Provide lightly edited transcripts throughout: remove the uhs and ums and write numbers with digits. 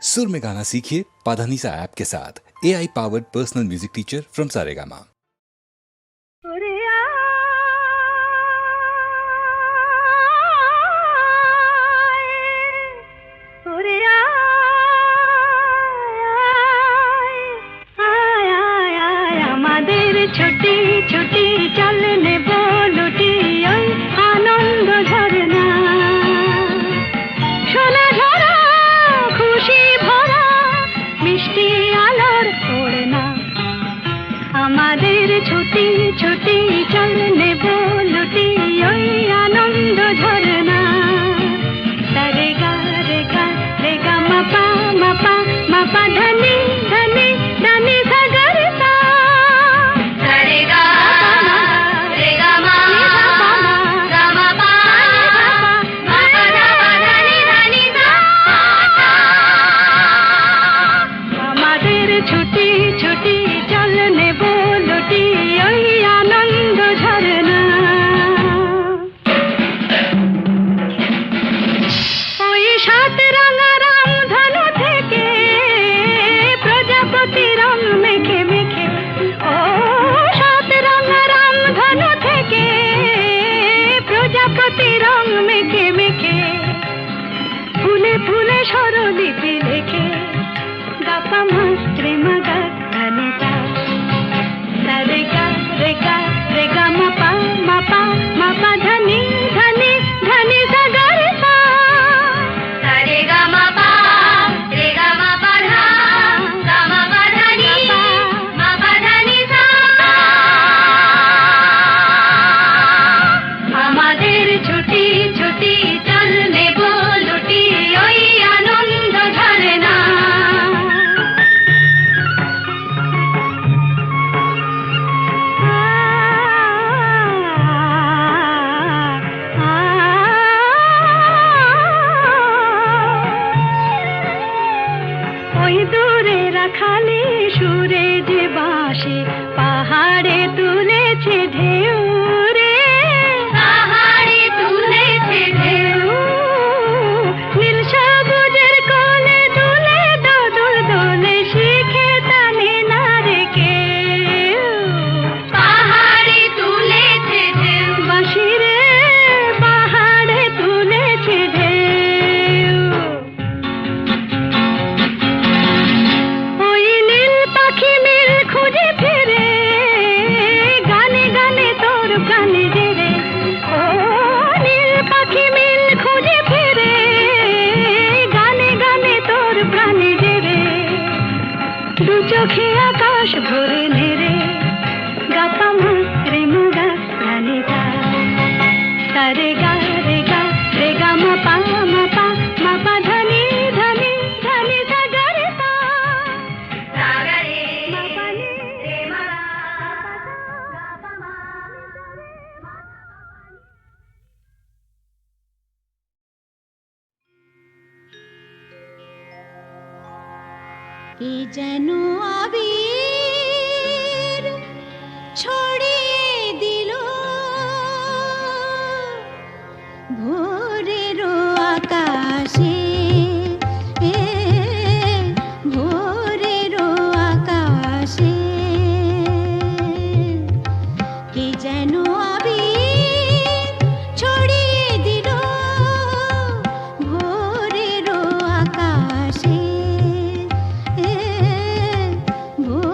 सुर में गाना सीखिए पाधानीसा ऐप के साथ। AI powered personal music teacher from Saregama. छोटी छोटी चलने बोलुटी आनंद झरना সোনা ঝরা খুশি ভরা মিষ্টি আলোর ওড়না আমাদের ছুটি ছুটি চলনে बोलुटी ওই আনন্দ ঝরনা রে গা রে গা রে গা মাপা মাপা মাপা ধনি ধনি ধনি সাগরতা ছুটি ছুটি চলনে बोलुटी ওই আনন্দ ঝরনা ওই সাত রাঙা রামধনু থেকে প্রজাপতি রং মেখে মেখে ও সাত রাঙা রামধনু থেকে প্রজাপতি রং মেখে মেখে ফুলে ফুলে স্বরলিপি লেখে গাপা মাস্ত্রে মগা ধনিতা রে গা রে গা রে গা মাপা মাপা মাপা ধনি ধনি ধনি সাগরতা রে গা মাপা রে গা মাপা ধা গা মাপা ধনি মাপা ধনি সা আমাদের ছুটি ছুটি চলনে बोलुटी ওই আনন্দ ঝরনা ওই দূরে রাখালি সুরে যে বাঁশি পাহাড়ে তুলেছে ঢেউ রে পাহাড়ে তুলেছে ঢেউ নীল সবুজের কোলে দুলে দোদুল দোলে শিখে টানে না রে কেউ পাহাড়ে তুলেছে ঢেউ বাঁশি রে পাহাড়ে তুলেছে ঢেউ ওই নীল পাখি মিল খুঁজে ফিরে গানে গানে তোর প্রাণে জেরে ও নীল পাখি মিল খুঁজে ফিরে গানে গানে তোর প্রাণে জেরে দু চোখে আকাশ ভরে নেরে গাপা মাত্রে মুগা ধনিতা রে গা রে গা রে গা মাপা মাপা মাপা ধনি ধনি ধনি সাগরতা সাগরে মাপানি রে মা গাপা মা কি যেন আবির ছড়িয়ে দিল ভোরের আকাশে ভোরের আকাশে কি যেন আবির ছড়িয়ে দিল ভোরের আকাশে ভোরের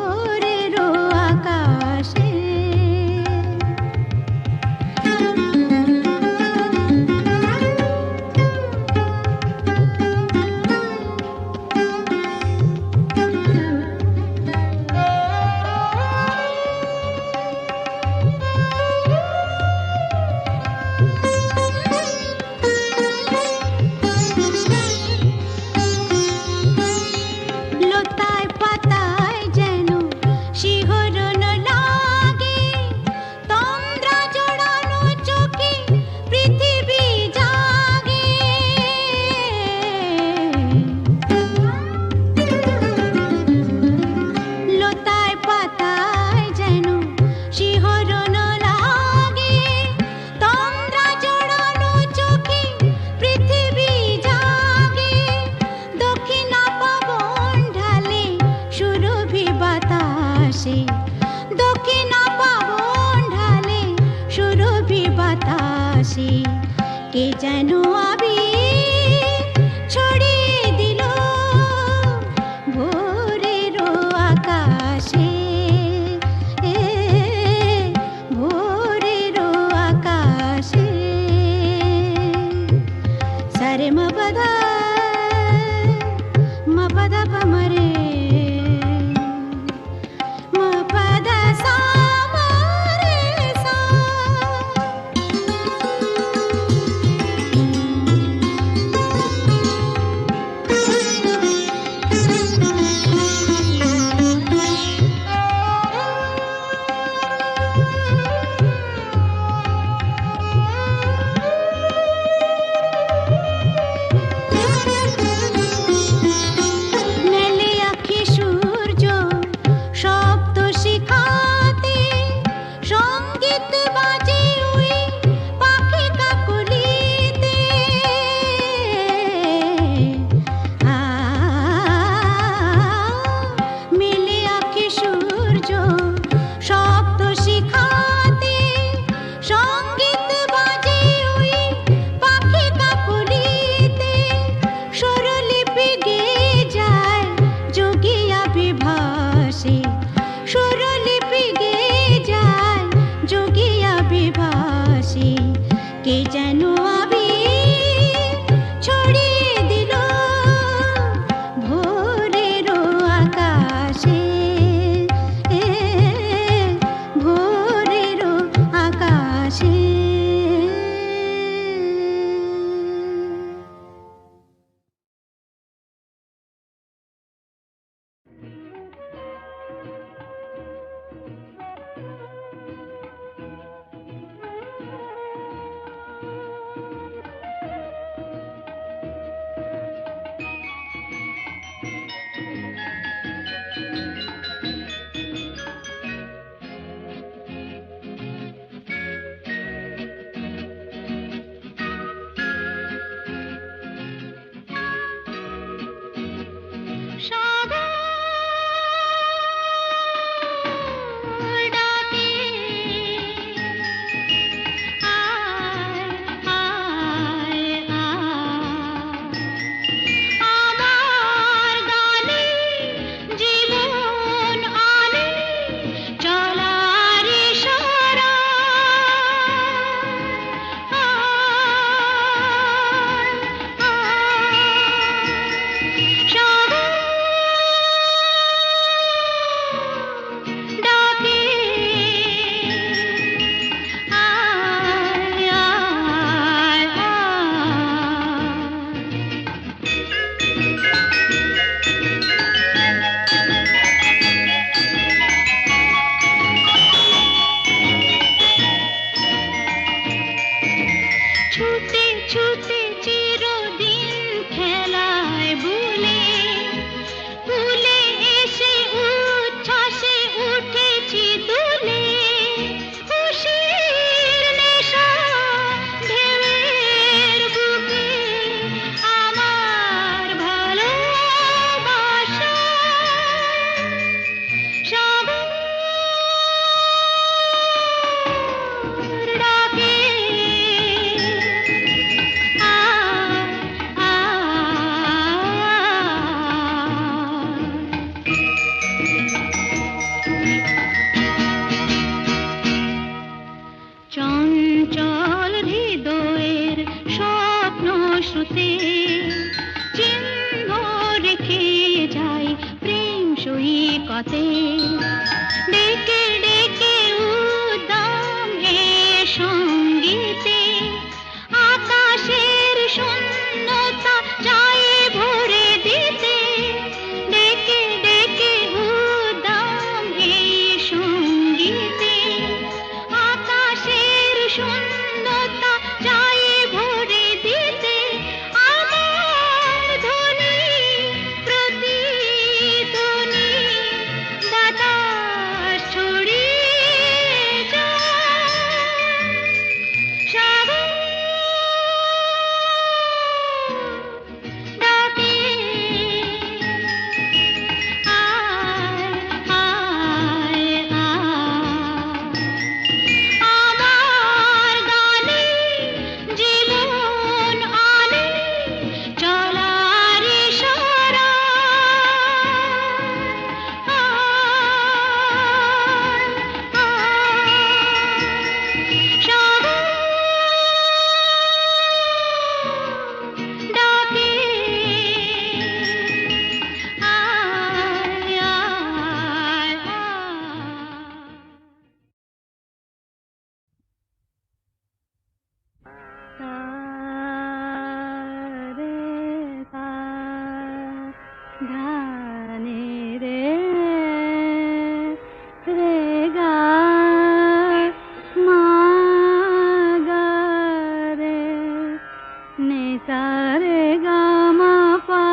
যেন আবির ছড়িয়ে দিল ভোরেরও আকাশে, ভোরেরও আকাশে। সারে মপদা মপদা পমরে মপদা সা মরে সা। মেলে আঁখি সূর্য শব্দ শিখাতে, সঙ্গীত বাজে ওই পাখি কাকলিতে। মেলে আঁখি সূর্য শব্দ শিখাতে, সঙ্গীত বাজে ওই পাখি কাকলিতে। স্বরলিপি গেয়ে যায় যোগিয়া বিভাসে, স্বরলিপি গেয়ে যায় যোগিয়া বিভাসে। কে যেন আবির ছড়িয়ে দিল ভোরেরও আকাশে, ভোরেরও আকাশে। সাগর ডাকে আয় আয় আয়, আমার গানে জীবন আনে চলার ইশারা। আয় আয় সাগর ডাকে আয় আয় ছুটে ছুটে চিরদিন খেলায় ভুলে ভুলে এসে উচ্ছ্বাসে উঠেছি দুলে। খুশির নেশা ঢেউয়ের বুকে আমার ভালোবাসা। সাগর ডাকে আয় আয়। চঞ্চল হৃদয়ের স্বপ্ন শ্রুতে চিহ্ন রেখে যাই প্রেম সৈকতে। ডেকে ডেকে উদ্দাম এ সঙ্গীতে আকাশের শূন্যতা যায় ভরে দিতে। ডেকে ডেকে উদ্দাম এ সঙ্গীতে আকাশের শূন্যতা যায় ভরে দিতে। আমার ধ্বনি প্রতিধ্বনি ধানি রে রে গা মা গা রে নি সা রে গা মা পা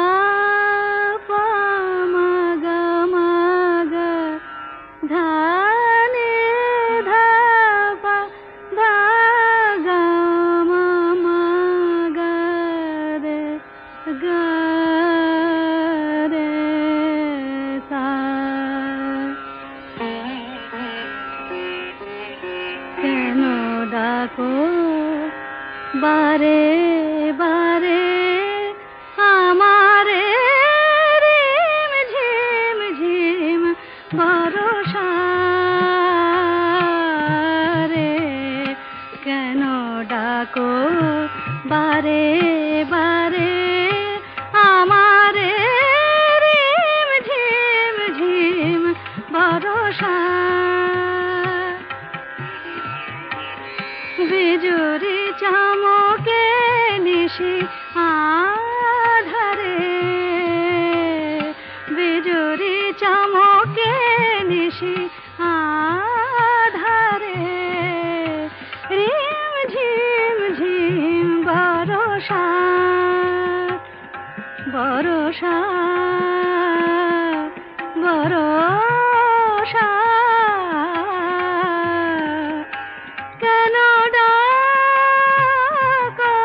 পা মা গা ধা নি ধা পা ধা গা মা গা রে গা রে সা। কেন ডাকো বারে বারে আমারে রিম ঝিম ঝিম ভরসা রে কেন ডাকো বারে বারে আমারে রিম ঝিম ঝিম ভরসা। বিজুরি চমকে নিশি আধারে বিজুরি চমকে নিশি আধারে রিম ঝিম ঝিম বরষা বরষা বরষা। কেন ডাকো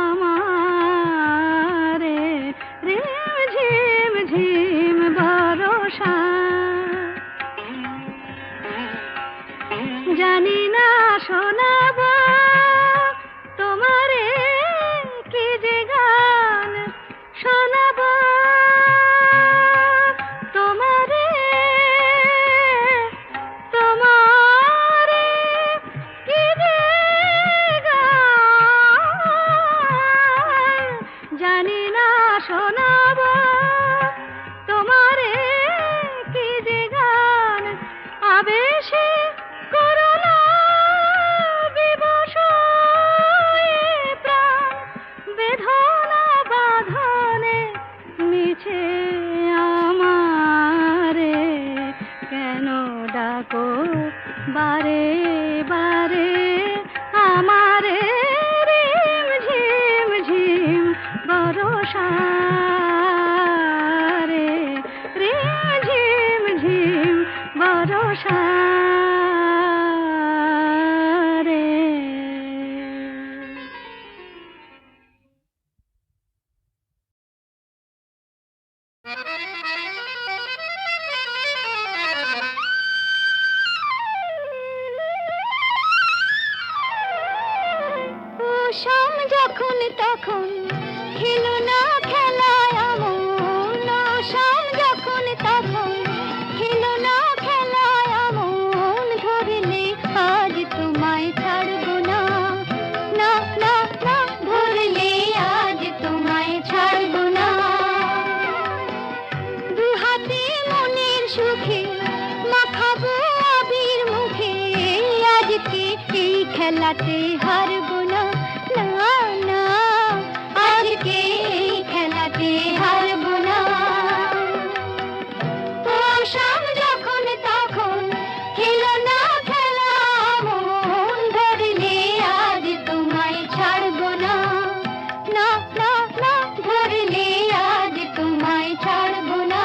আমারে রিম ঝিম ঝিম বরষা। জানি না শোনাব তোমারে কি যে গান শোনাব তোমারে তোমারে কি যে গান জানি না শোনাব তোমারে কি যে গান আবেশে করুণা বিবশ এ প্রাণ বেদনা বাঁধনে মিছে আমারে কেন ডাকো বারে বারে আমারে রিম ঝিম ঝিম বরষা রে রিম ঝিম ঝিম বরষা রে। কুসুম যখন তখন খেলো না খেলায় আমন কুসুম যখন তখন খেলো না খেলায় আমন ধরলে আজ তোমায় ছাড়বো না না না না ধরলে আজ তোমায় ছাড়বো না। দুহাতে মনের সুখে মাখাবো আবির মুখে আজকে এই খেলাতে হারবো না না না আজকে এই খেলাতে হারবো না। কুসুম যখন তখন খেলো না খেলা মন ধরলে আজ তোমায় ছাড়বো না না না না ধরলে আজ তোমায় ছাড়বো না।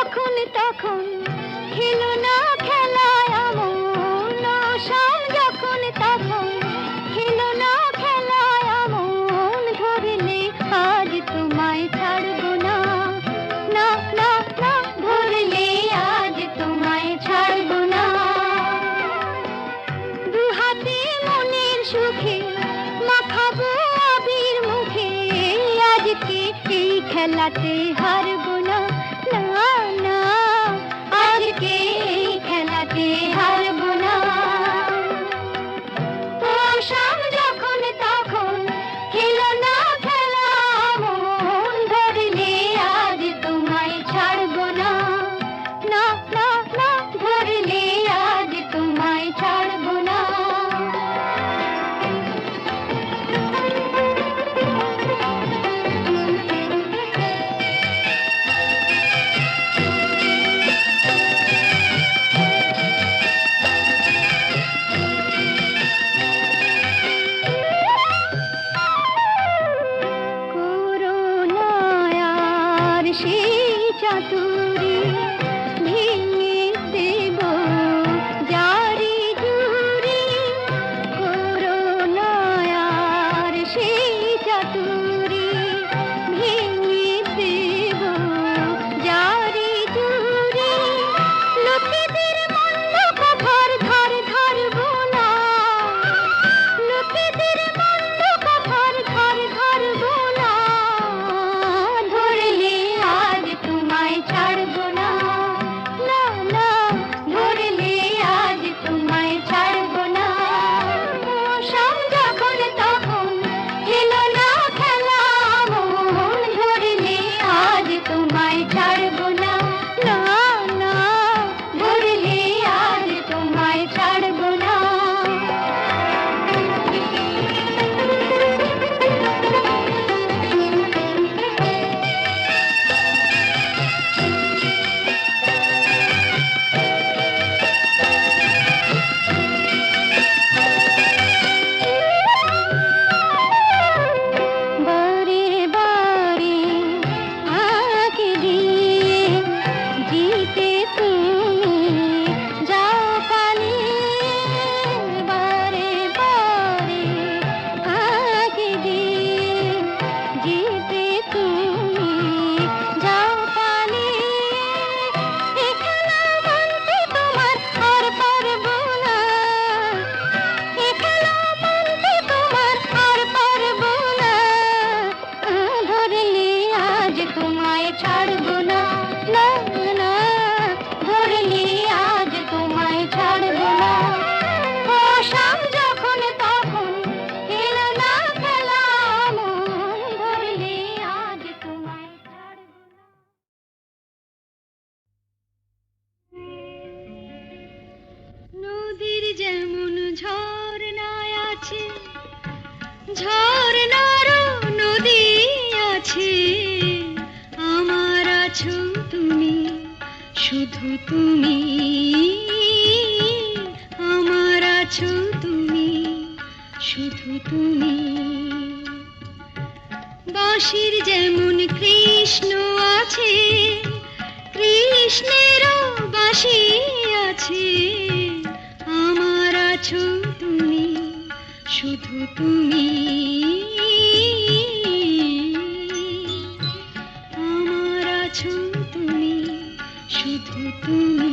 যখন তখন খেলো না খেলায় আমন, আসাম যখন তখন খেলো না খেলায় আমন, ধরলে আজ তোমায় ছাড়বো না, না না না, ধরলে আজ তোমায় ছাড়বো না। দুহাতে মনের সুখে মাখাবো আবির মুখে, আজকে এই খেলাতে হারবো না, না না, আজকে এই খেলাতে হারবো না। আসাম যখন তখন খেলো না খেলা মন, ধরলে আজ তোমায় ছাড়বো না, না না না, ধরলে আজ তোমায় ছাড়বো না। করুণায়ার সেই চাতুরী ভেঙে দেব জারি জুড়ি, করুণায়ার সেই চাতুরী ভেঙে দেব জারি জুড়ি, লোকেদের মন্দ কথার ধার ধারবো না, লোকেদের মন্দ কথার ধার ধারবো না, ধরলে আজ তোমায় ছাড়বো না, না না, ধরলে আজ তোমায় ছাড়বো না। আসাম যখন তখন খেলো না খেলা মন, ধরলে আজ তোমায় ছাড়বো না, না না, ধরলে আজ তোমায় ছাড়বো না। বারে বারে আঁকে দিয়ে জিতে তুমি যাও পালিয়ে, বারে বারে আঁকে দিয়ে জিতে তুমি যাও পালিয়ে, এ খেলা মানতে তোমার আর পারবো না, এ খেলা মানতে তোমার আর পারবো না, ধরলে আজ তোমায় ছাড়বো না, না না, ধরলে আজ তোমায় ছাড়বো না। আসাম যখন তখন খেলো না খেলা মন, ধরলে আজ তোমায় ছাড়বো না। নদীর যেমন ঝর্ণায় আছে, ঝর্ণারও নদী আছে, আমার আছো তুমি, শুধু তুমি, আমার আছো তুমি, শুধু তুমি। বাঁশির যেমন কৃষ্ণ আছে, কৃষ্ণেরও বাঁশি আছে, আমার আছো তুমি, শুধু তুমি, আমার আছো তুমি, শুধু তুমি।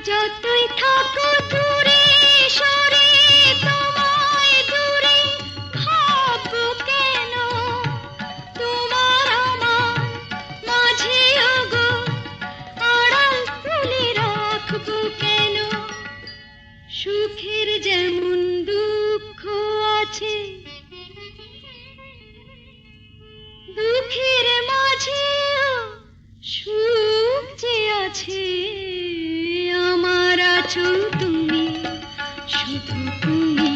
যতই থাকো দূরে সরে, তোমায় দূরে ভাববো কেন, তোমার আমার মাঝে ওগো আড়াল তুলে রাখবো কেন। সুখের যেমন দুঃখ আছে, দুঃখের মাঝেও সুখ যে আছে, আমার আছো তুমি, শুধু তুমি।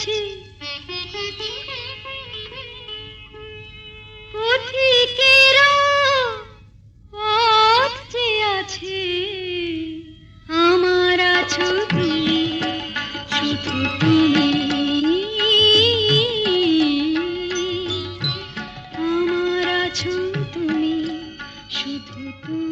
আছে, পথিকেরা পথ যে আছে, আমার আছো তুমি, শুধু তুমি, আমার আছো তুমি, শুধু তুমি।